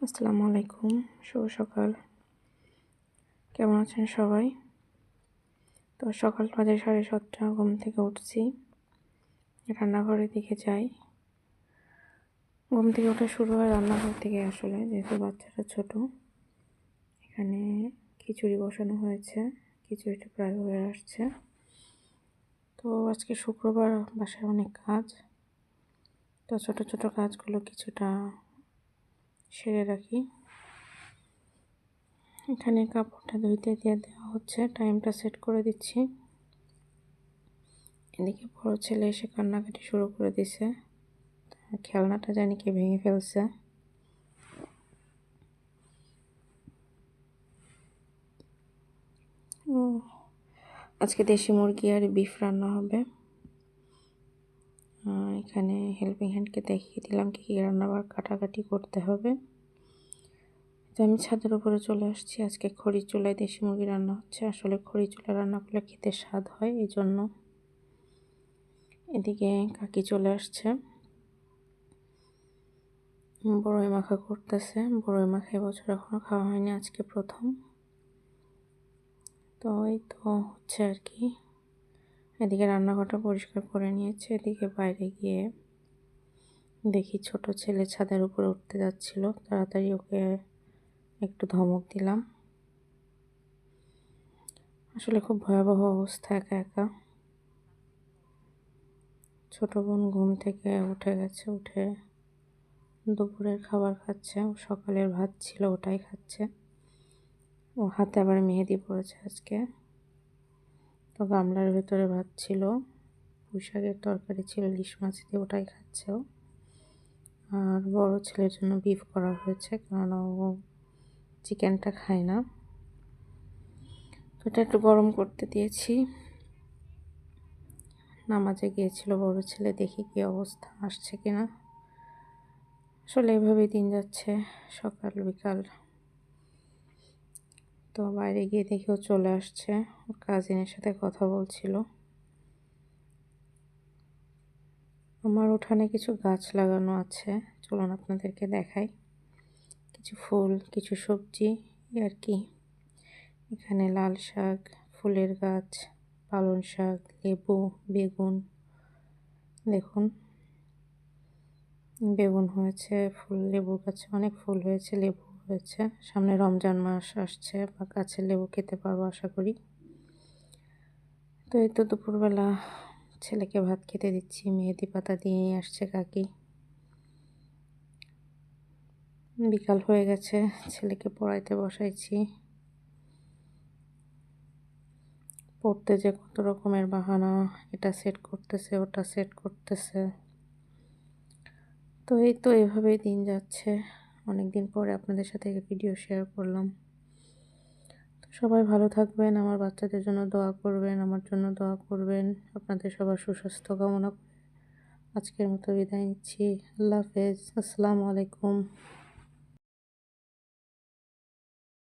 আসসালামু আলাইকুম, শুভ সকাল। কেমন আছেন সবাই? তো সকাল বাজে 7:30, ঘুম থেকে উঠছি, রান্নাঘরের দিকে যাই। ঘুম থেকে ওঠা শুরু হয় রান্নাঘর থেকে আসলে, যেহেতু বাচ্চাটা ছোট। এখানে খিচুড়ি বসানো হয়েছে, খিচুড়িটা প্রায় হয়ে আসছে। তো আজকে শুক্রবার, বাসায় অনেক কাজ, তো ছোট ছোট কাজগুলো কিছুটা সেরে রাখি। এখানে কাপড়টা ধুইতে দিয়ে দেওয়া হচ্ছে, টাইমটা সেট করে দিচ্ছি। এদিকে বড় ছেলে এসে কান্নাকাটি শুরু করে দিছে, খেলনাটা জানি কে ভেঙে ফেলছে। আজকে দেশি মুরগি আর বিফ রান্না হবে। এখানে হেল্পিং হ্যান্ডকে দেখিয়ে দিলাম কী কী রান্না আবার কাটাকাটি করতে হবে। তো আমি ছাদের উপরে চলে আসছি। আজকে খড়ি চুলায় দেশি মুরগি রান্না হচ্ছে। আসলে খড়ি চুলায় রান্না করলে খেতে স্বাদ হয়, এই জন্য। এদিকে কাকি চলে আসছে, বড়ই মাখা করতেছে। বড়ই মাখা এবছর এখনো খাওয়া হয়নি, আজকে প্রথম। তো এই তো হচ্ছে আর কি। এদিকে রান্নাঘরটা পরিষ্কার করে নিয়েছে। এদিকে বাইরে গিয়ে দেখি ছোট ছেলে ছাদের উপরে উঠতে যাচ্ছিল, তাড়াতাড়ি ওকে একটু ধমক দিলাম। আসলে খুব ভয়াবহ অবস্থা, একা একা। ছোট বোন ঘুম থেকে উঠে গেছে, উঠে দুপুরের খাবার খাচ্ছে। ও সকালের ভাত ছিল, ওটাই খাচ্ছে। ও হাতে আবার মেহেদি পড়েছে আজকে। তো গামলার ভেতরে ভাত ছিল, পুঁই শাকের তরকারি ছিল ইলিশ মাছ দিয়ে, ওটাই খাচ্ছে ও। আর বড় ছেলের জন্য বিফ করা হয়েছে, কারণ ও চিকেনটা খায় না। তো এটা একটু গরম করতে দিয়েছি। নামাজে গিয়েছিল বড় ছেলে, দেখি কি অবস্থা, আসছে কিনা। আসলে এভাবেই দিন যাচ্ছে, সকাল বিকাল। তো বাইরে গিয়ে দেখি ও চলে আসছে, ওর কাজিনের সাথে কথা বলছিল। আমার উঠানে কিছু গাছ লাগানো আছে, চলুন আপনাদেরকে দেখাই। কিছু ফুল, কিছু সবজি আর কি। এখানে লাল শাক, ফুলের গাছ, পালং শাক, লেবু, বেগুন। দেখুন, বেগুন হয়েছে, ফুল, লেবু গাছে অনেক ফুল হয়েছে, লেবু হয়েছে। সামনে রমজান মাস আসছে, বা গাছের লেবু খেতে পারবো আশা করি। তো এই তো দুপুরবেলা ছেলেকে ভাত খেতে দিচ্ছি, মেহেদি পাতা দিয়ে আসছে কাকি। বিকাল হয়ে গেছে, ছেলেকে পড়াইতে বসাইছি। পড়তে যে কত রকমের বাহানা, এটা সেট করতেছে, ওটা সেট করতেছে। তো এই তো এভাবেই দিন যাচ্ছে। অনেকদিন পরে আপনাদের সাথে ভিডিও শেয়ার করলাম। তো সবাই ভালো থাকবেন, আমার বাচ্চাদের জন্য দোয়া করবেন, আমার জন্য দোয়া করবেন। আপনাদের সবার সুস্বাস্থ্য কামনা করে আজকের মতো বিদায় নিচ্ছি। আল্লাহ হাফেজ, আসসালামু আলাইকুম।